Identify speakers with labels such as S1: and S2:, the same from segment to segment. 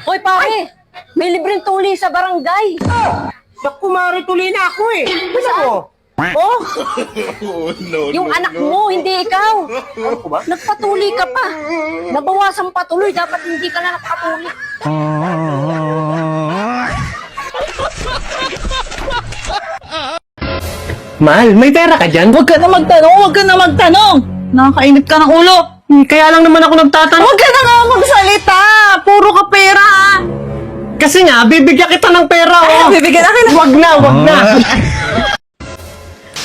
S1: Hoy, pare! May libreng tuli sa barangay!
S2: Naku, Mari, tuloy na ako eh. Ano mo?
S1: Oh, yung anak mo, hindi ikaw!
S2: Ano ko ba?
S1: Nagpatuli ka pa! Nabawasan patuloy, dapat hindi ka na nakapatuli.
S2: Mahal, may pera ka dyan?
S3: Huwag ka na magtanong! Huwag ka na magtanong! Nakakainit ka ng ulo!
S2: Kaya lang naman ako nagtatanong.
S3: Huwag ka na nga magsalita! Puro ka pera ah!
S2: Kasi nga, bibigyan kita ng pera, oh.
S3: Bibigyan na kita.
S2: Wag na, wag na.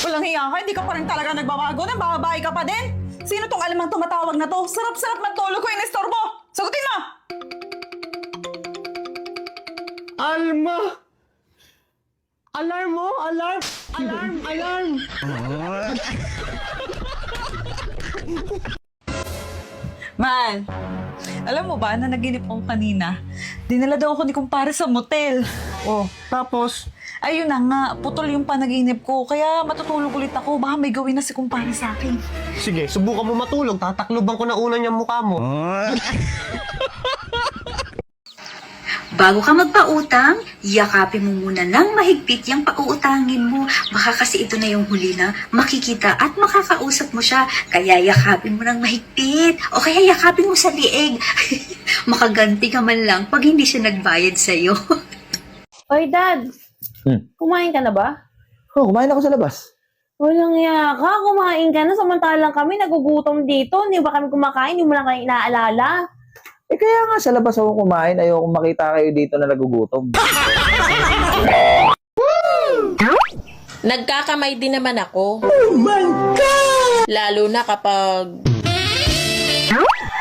S3: Walang hiya ka, hindi ka pa rin talaga nagbabago. Nagbababae ka pa din. Sino tong alamang tumatawag na to? Sarap-sarap matulog ko yung istorbo. Sagutin mo!
S2: Alma! Alarm mo! Alarm! Alarm! Alarm!
S3: Man, alam mo ba na naginip ako kanina? Dinala daw ako ni kumpare sa motel.
S2: Oh, tapos?
S3: Ayun na nga, putol yung panaginip ko. Kaya matutulog ulit ako. Baka may gawin na si kumpare sa akin.
S2: Sige, subukan mo matulog. Tatakloban ko na una niyang mukha mo.
S4: Bago ka magpautang, yakapin mo muna ng mahigpit yung pauutangin mo. Baka kasi ito na yung huli na makikita at makakausap mo siya. Kaya yakapin mo ng mahigpit. O kaya yakapin mo sa liig. Makaganti ka man lang pag hindi siya nagbayad sa'yo.
S1: Hoy, Dad! Kumain ka na ba?
S5: Oh, kumain ako sa labas.
S1: Walang iya ka, kumain ka na. Samantalang kami nagugutom dito. Hindi ba kami kumakain? Hindi mo lang kayo inaalala.
S5: Eh kaya nga sa labas ako kumain, ayoko makita kayo dito na nagugutom.
S6: Nagkakamay din naman ako. Oh my God! Lalo na kapag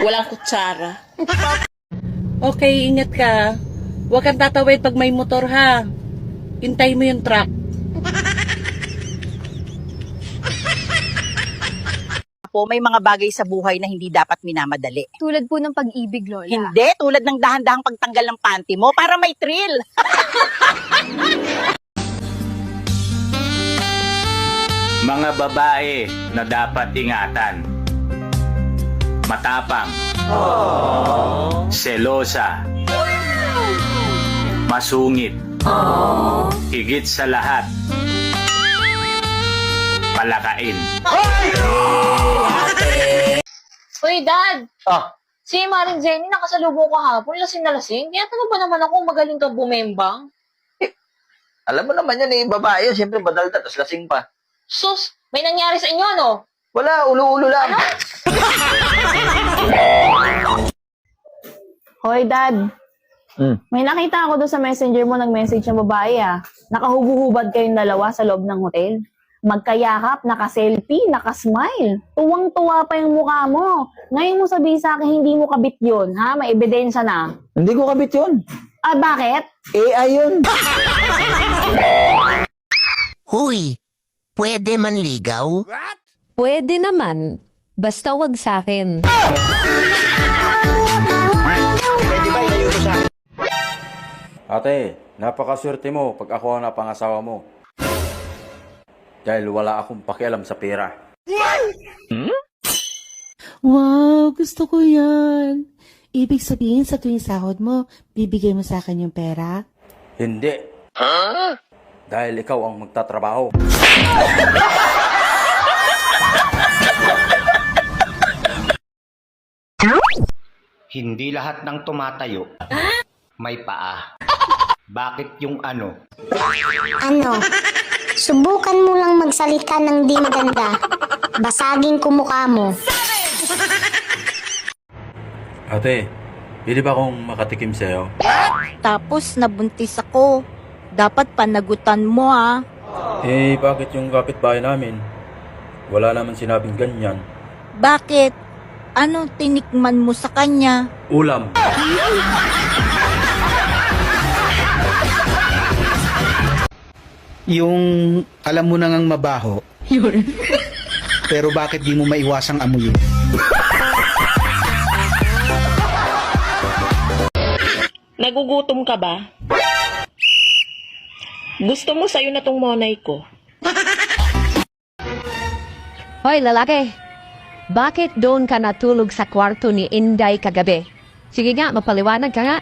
S6: walang kutsara. Okay, ingat ka. Huwag kang tatawid pag may motor ha. Hintay mo yung truck.
S7: Po, may mga bagay sa buhay na hindi dapat minamadali.
S8: Tulad po ng pag-ibig, Lola.
S7: Hindi, tulad ng dahan-dahang pagtanggal ng panty mo para may thrill.
S9: Mga babae na dapat ingatan. Matapang. Selosa. Masungit. Higit sa lahat. Palakain.
S1: Hoy, Dad!
S2: Ah,
S1: Si Maring Jenny nakasalubong ko hapon. Lasing na lasing. Kaya tanong ba naman ako magaling ka bumembang?
S5: Alam mo naman yan eh, babae yun. Siyempre badalta, tapos lasing pa.
S1: Sus! May nangyari sa inyo, no?
S5: Wala, ulo-ulo lang.
S1: Hoy, Dad! May nakita ako doon sa messenger mo, nag-message ng babae ah. Nakahubu-hubad kayong dalawa sa loob ng hotel. Magkayakap, naka-selfie, naka-smile. Tuwang-tuwa pa yung mukha mo. Ngayon mo sabihin sa akin, hindi mo kabit yun, ha? May ebidensya na.
S5: Hindi ko kabit yun.
S1: Ah, bakit?
S5: AI yun.
S10: Huy, pwede manligaw?
S8: Pwede naman. Basta wag sa akin.
S11: Ate, napakaswerte mo pag ako ang napangasawa mo. Dahil wala akong pakialam sa pera.
S6: Wow, gusto ko yan. Ibig sabihin sa tuwing sahod mo, bibigay mo sa akin yung pera?
S11: Hindi. Dahil ikaw ang magtatrabaho.
S12: Hindi lahat ng tumatayo may paa. Bakit yung ano?
S13: Ano? Subukan mo lang magsalita ng di maganda. Basagin ko mukha mo.
S11: Ate, pwede ba akong makatikim sa'yo?
S4: Tapos nabuntis ako. Dapat panagutan mo ah.
S11: Eh, bakit yung kapitbahay namin? Wala naman sinabing ganyan.
S4: Bakit? Ano tinikman mo sa kanya?
S11: Ulam.
S14: Yung alam mo na ngang mabaho. Pero bakit di mo maiwasang amuyin?
S6: Nagugutom ka ba? Gusto mo sa'yo na tong monay ko?
S8: Hoy, lalaki. Bakit doon ka natulog sa kwarto ni Inday kagabi? Sige nga, mapaliwanag ka nga.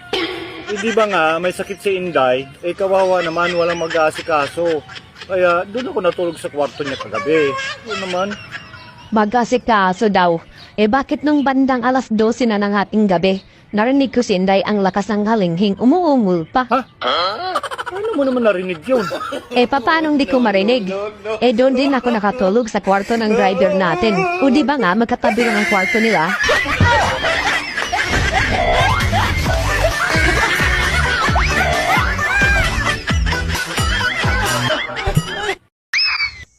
S15: Hindi ba nga may sakit si Inday, kawawa naman walang mag-aasikaso. Kaya doon ako natulog sa kwarto niya kagabi. Yun naman.
S8: Mag-asikaso daw. Bakit nung bandang alas 12 na ng ating gabi, narinig ko si Inday ang lakas ng halinghing umuungol pa.
S15: Ha? Paano mo naman narinig yun?
S8: Paano di ko marinig? Doon din ako nakatulog sa kwarto ng driver natin. O di ba nga, magkatabi lang ang kwarto nila?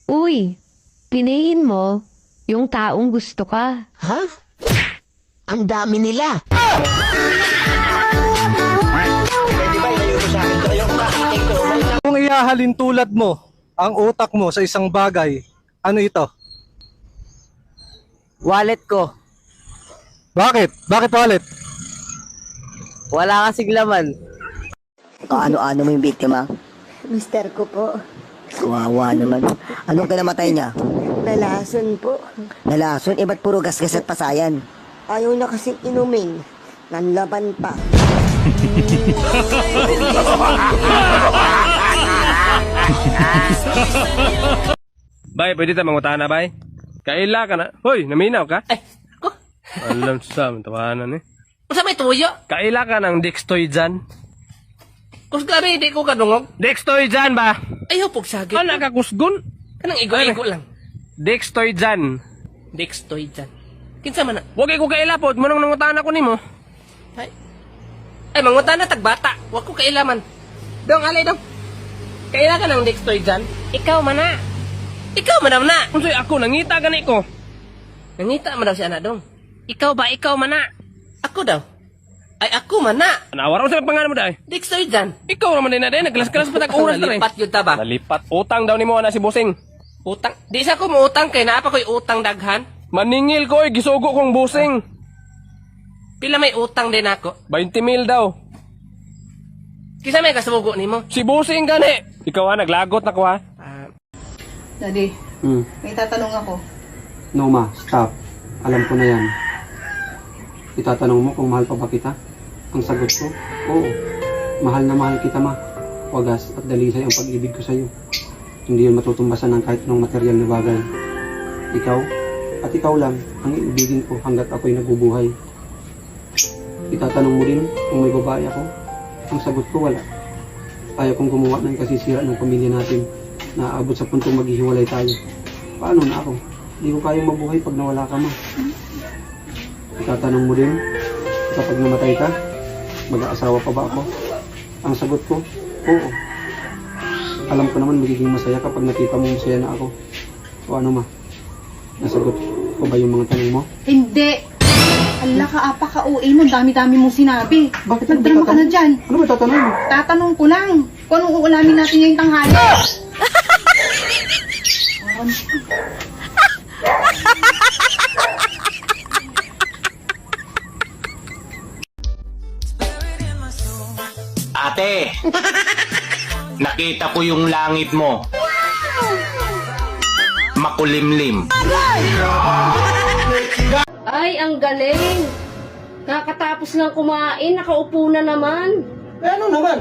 S8: Uy, piliin mo yung taong gusto ka.
S10: Ha? Ang dami nila.
S16: Kung ihahalin tulad mo ang utak mo sa isang bagay, ano ito?
S17: Wallet ko.
S16: Bakit? Bakit wallet?
S17: Wala kasing laman.
S18: Kaano-ano mo yung biktima?
S13: Mister ko po.
S18: Kawawa naman. Anong kinamatay niya?
S13: Nalason po.
S18: Nalason? Ba't puro gasgas at pasayan?
S13: Ayaw na kasing inumin. Nanlaban pa.
S19: Bay, pwede tayo mangutahan na, bay? Kaila ka na. Hoy, naminaw ka? Alam sa amin, tawanan eh.
S6: Sa may tuyo?
S19: Kaila ka ng Dextoy dyan.
S6: Kus gari, di ko kadungog.
S19: Dextoy dyan ba?
S6: Ayaw pog sagit.
S19: Ano ka kusgon?
S6: Kanang igo-igo lang.
S19: Dextoy dyan.
S6: Dextoy dyan. Kinsa man na?
S19: Huwag ko kailapot, manong nangutahan ako ni mo.
S6: Ay, mangutan na tagbata. Huwag ko kailaman. Dong, alay dong. Kaila ka ng Dextoy dyan? Ikaw man na. Ikaw man na.
S19: Kung sa'yo ako, nangita gani ko.
S6: Nangita man daw si anak dong. Ikaw ba? Ikaw man na. Ako daw. Ay, ako man na.
S19: Nawaraw sa pangalan mo dahil.
S6: Dextoy dyan.
S19: Ikaw naman din na din. Naglas-kalas pa tag-uras na rin.
S6: Nalipat yun ta ba?
S19: Nalipat. Utang daw ni mo na si Busing.
S6: Utang? Di sa ko mo utang kay naapa ko'y utang daghan.
S19: Maningil ko gisugo kong Busing.
S6: Pila may utang din ako?
S19: 20 mil daw.
S6: Kisa may kasugo ni mo?
S19: Si Busing gani. Ikaw ha, naglagot na ko ha.
S3: Daddy, may tatanong ako.
S20: No ma, stop. Alam ko na yan. Itatanong mo kung mahal pa ba kita? Ang sagot ko, oo. Mahal na mahal kita ma. Wagas at dalisay ang pag-ibig ko sa'yo. Hindi yun matutumbasan ng kahit anong material na bagay. Ikaw, at ikaw lang, ang iibigin ko hanggat ako'y nabubuhay. Itatanong mo rin kung may babae ako? Ang sagot ko, wala. Ayaw kong gumawa ng kasisira ng pamilya natin na aabot sa puntong maghihiwalay tayo. Paano na ako? Hindi ko kayang mabuhay pag nawala ka ma. Itatanong mo rin, kapag namatay ka, mag-aasawa pa ba ako? Ang sagot ko, oo. Alam ko naman magiging masaya kapag nakita mo masaya na ako. O ano ma? Nasagot ko ba yung mga tanong mo?
S3: Hindi. Ala ka, apa ka, uwi mo. Dami-dami mo sinabi.
S20: Bakit
S3: nagdrama ka na dyan?
S20: Ano ba tatanong mo?
S3: Tatanong ko lang. Kung anong uulamin natin ngayong tanghali.
S9: Ate, nakita ko yung langit mo. Makulimlim.
S21: Ay, ang galing! Kakatapos lang kumain, nakaupo na naman.
S2: Ano naman?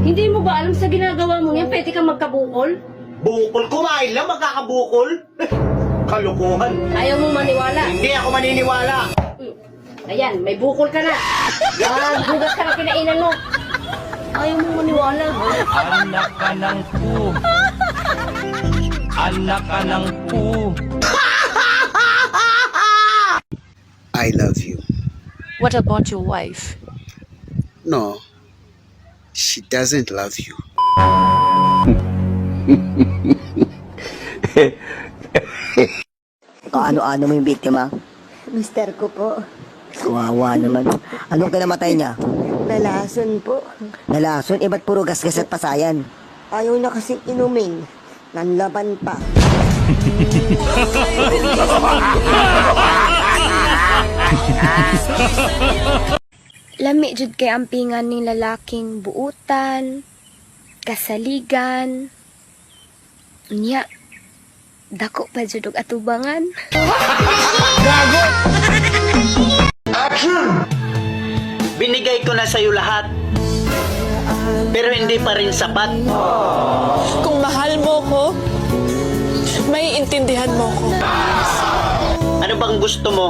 S21: Hindi mo ba alam sa ginagawa mo yan, pwede kang magkabukol?
S2: Bukol? Kumain lang, magkakabukol? Kalukuhan.
S21: Ayaw mo maniwala.
S2: Hindi ako maniniwala.
S21: Ayan, may bukol ka na. Gugat ka na kinainan mo. Ayaw mo maniwala.
S9: Anak ka ng pu. Anak ka ng pu.
S14: I love you.
S22: What about your wife?
S14: No, she doesn't love you.
S18: Kaano-ano mo yung biktima?
S13: Mister ko po.
S18: Kawawa naman. Anong kinamatay niya?
S13: Nalason po.
S18: Nalason? Ba't puro gasgas at pasayan?
S13: Ayaw na kasing inumin. Nanlaban pa.
S23: Lami jud kay ampingan ning lalaking buutan, kasaligan. Unya, dako pa jud og atubangan.
S2: Gago! Action!
S12: Binigay ko na sa'yo lahat. Pero hindi pa rin sapat.
S22: Kung mahal mo ko, may intindihan mo ko.
S12: Ano bang gusto mo?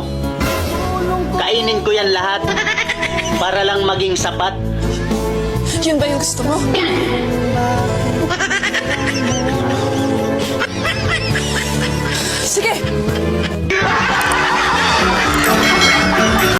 S12: Kainin ko yan lahat para lang maging sapat.
S22: Yun ba yung gusto mo?